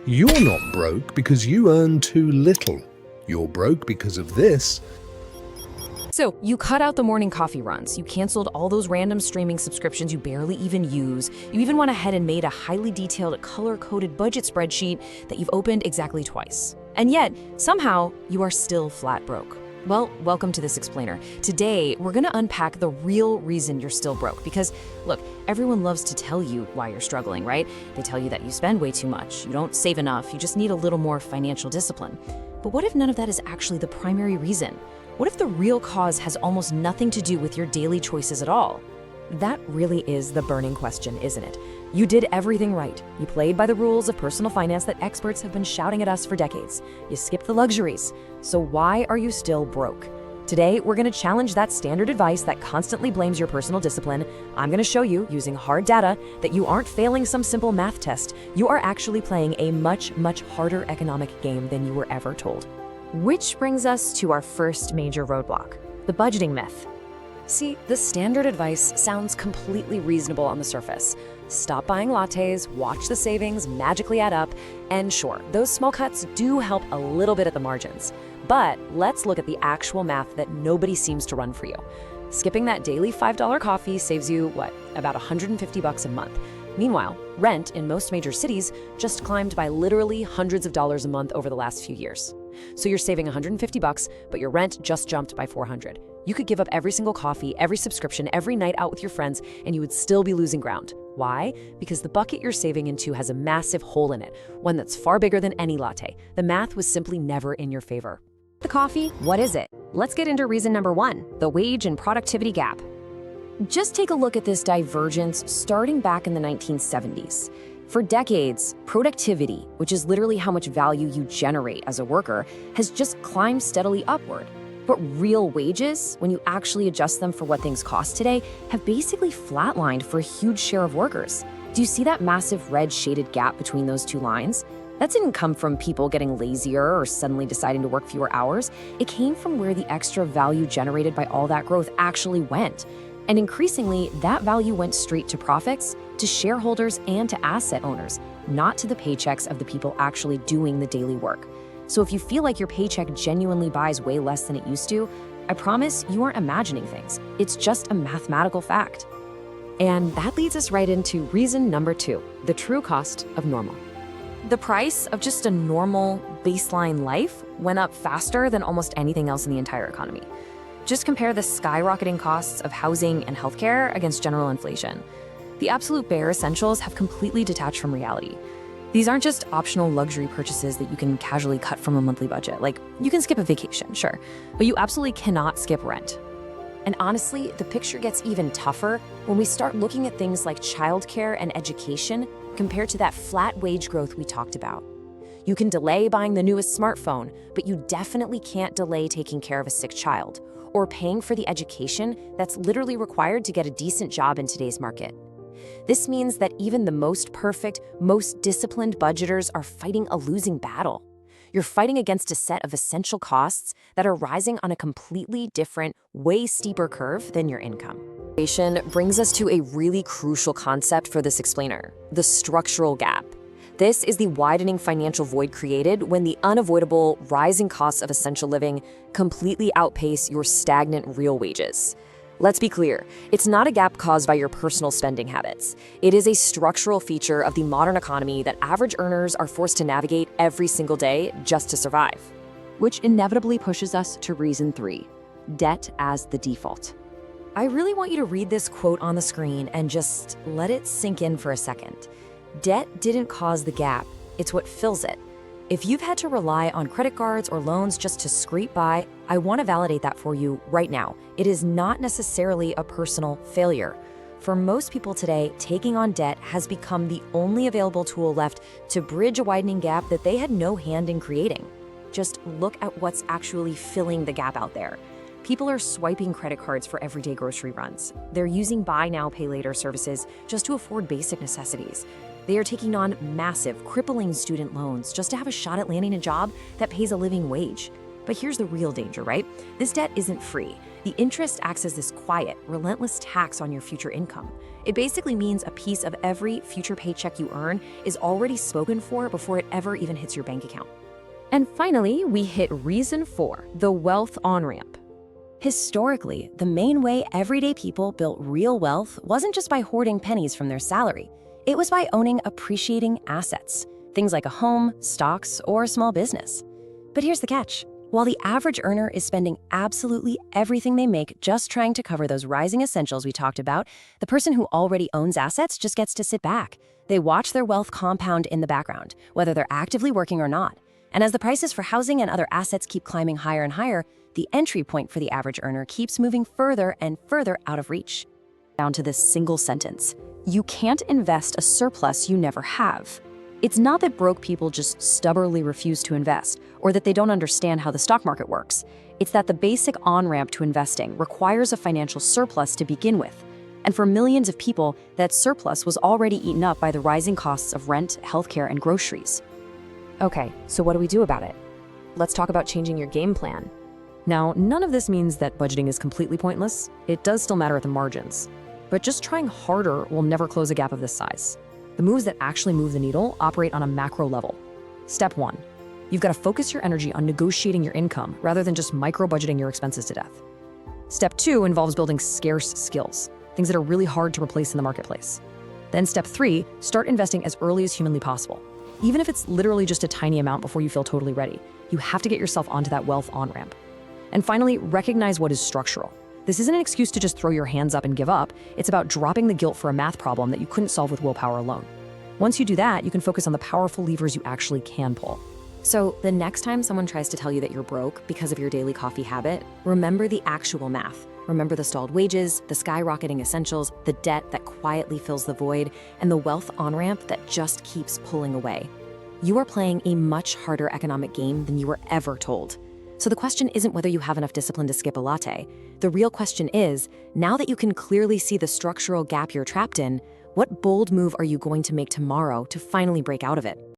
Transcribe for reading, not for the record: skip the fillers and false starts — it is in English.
You're not broke because you earn too little. You're broke because of this. So, you cut out the morning coffee runs, you canceled all those random streaming subscriptions you barely even use, you even went ahead and made a highly detailed, color-coded budget spreadsheet that you've opened exactly twice. And yet, somehow, you are still flat broke. Well, welcome to This Explainer. Today, we're gonna unpack the real reason you're still broke because, look, everyone loves to tell you why you're struggling, right? They tell you that you spend way too much, you don't save enough, you just need a little more financial discipline. But what if none of that is actually the primary reason? What if the real cause has almost nothing to do with your daily choices at all? That really is the burning question, isn't it? You did everything right. You played by the rules of personal finance that experts have been shouting at us for decades. You skipped the luxuries. So why are you still broke? Today, we're going to challenge that standard advice that constantly blames your personal discipline. I'm going to show you, using hard data, that you aren't failing some simple math test. You are actually playing a much, much harder economic game than you were ever told. Which brings us to our first major roadblock, the budgeting myth. See, the standard advice sounds completely reasonable on the surface. Stop buying lattes, watch the savings magically add up, and sure, those small cuts do help a little bit at the margins. But let's look at the actual math that nobody seems to run for you. Skipping that daily $5 coffee saves you, about $150 a month. Meanwhile, rent in most major cities just climbed by literally hundreds of dollars a month over the last few years. So you're saving $150, but your rent just jumped by $400. You could give up every single coffee, every subscription, every night out with your friends, and you would still be losing ground. Why? Because the bucket you're saving into has a massive hole in it, one that's far bigger than any latte. The math was simply never in your favor. The coffee, what is it? Let's get into reason number one, the wage and productivity gap. Just take a look at this divergence starting back in the 1970s. For decades, productivity, which is literally how much value you generate as a worker, has just climbed steadily upward. But real wages, when you actually adjust them for what things cost today, have basically flatlined for a huge share of workers. Do you see that massive red shaded gap between those two lines? That didn't come from people getting lazier or suddenly deciding to work fewer hours. It came from where the extra value generated by all that growth actually went. And increasingly, that value went straight to profits, to shareholders, and to asset owners, not to the paychecks of the people actually doing the daily work. So if you feel like your paycheck genuinely buys way less than it used to, I promise you aren't imagining things. It's just a mathematical fact. And that leads us right into reason number two, the true cost of normal. The price of just a normal baseline life went up faster than almost anything else in the entire economy. Just compare the skyrocketing costs of housing and healthcare against general inflation. The absolute bare essentials have completely detached from reality. These aren't just optional luxury purchases that you can casually cut from a monthly budget. Like, you can skip a vacation, sure, but you absolutely cannot skip rent. And honestly, the picture gets even tougher when we start looking at things like childcare and education compared to that flat wage growth we talked about. You can delay buying the newest smartphone, but you definitely can't delay taking care of a sick child or paying for the education that's literally required to get a decent job in today's market. This means that even the most perfect, most disciplined budgeters are fighting a losing battle. You're fighting against a set of essential costs that are rising on a completely different, way steeper curve than your income. Brings us to a really crucial concept for this explainer, the structural gap. This is the widening financial void created when the unavoidable rising costs of essential living completely outpace your stagnant real wages. Let's be clear, it's not a gap caused by your personal spending habits. It is a structural feature of the modern economy that average earners are forced to navigate every single day just to survive. Which inevitably pushes us to reason three, debt as the default. I really want you to read this quote on the screen and just let it sink in for a second. Debt didn't cause the gap, it's what fills it. If you've had to rely on credit cards or loans just to scrape by, I want to validate that for you right now. It is not necessarily a personal failure. For most people today, taking on debt has become the only available tool left to bridge a widening gap that they had no hand in creating. Just look at what's actually filling the gap out there. People are swiping credit cards for everyday grocery runs. They're using buy now, pay later services just to afford basic necessities. They are taking on massive, crippling student loans just to have a shot at landing a job that pays a living wage. But here's the real danger, right? This debt isn't free. The interest acts as this quiet, relentless tax on your future income. It basically means a piece of every future paycheck you earn is already spoken for before it ever even hits your bank account. And finally, we hit reason 4, the wealth on-ramp. Historically, the main way everyday people built real wealth wasn't just by hoarding pennies from their salary. It was by owning appreciating assets, things like a home, stocks, or a small business. But here's the catch. While the average earner is spending absolutely everything they make just trying to cover those rising essentials we talked about, the person who already owns assets just gets to sit back. They watch their wealth compound in the background, whether they're actively working or not. And as the prices for housing and other assets keep climbing higher and higher, the entry point for the average earner keeps moving further and further out of reach. Down to this single sentence: you can't invest a surplus you never have. It's not that broke people just stubbornly refuse to invest, or that they don't understand how the stock market works. It's that the basic on-ramp to investing requires a financial surplus to begin with. And for millions of people, that surplus was already eaten up by the rising costs of rent, healthcare, and groceries. Okay, so what do we do about it? Let's talk about changing your game plan. Now, none of this means that budgeting is completely pointless. It does still matter at the margins. But just trying harder will never close a gap of this size. The moves that actually move the needle operate on a macro level. Step 1. You've got to focus your energy on negotiating your income rather than just micro-budgeting your expenses to death. Step 2 involves building scarce skills, things that are really hard to replace in the marketplace. Then step 3, start investing as early as humanly possible. Even if it's literally just a tiny amount before you feel totally ready, you have to get yourself onto that wealth on-ramp. And finally, recognize what is structural. This isn't an excuse to just throw your hands up and give up. It's about dropping the guilt for a math problem that you couldn't solve with willpower alone. Once you do that, you can focus on the powerful levers you actually can pull. So the next time someone tries to tell you that you're broke because of your daily coffee habit, remember the actual math. Remember the stalled wages, the skyrocketing essentials, the debt that quietly fills the void, and the wealth on-ramp that just keeps pulling away. You are playing a much harder economic game than you were ever told. So the question isn't whether you have enough discipline to skip a latte. The real question is, now that you can clearly see the structural gap you're trapped in, what bold move are you going to make tomorrow to finally break out of it?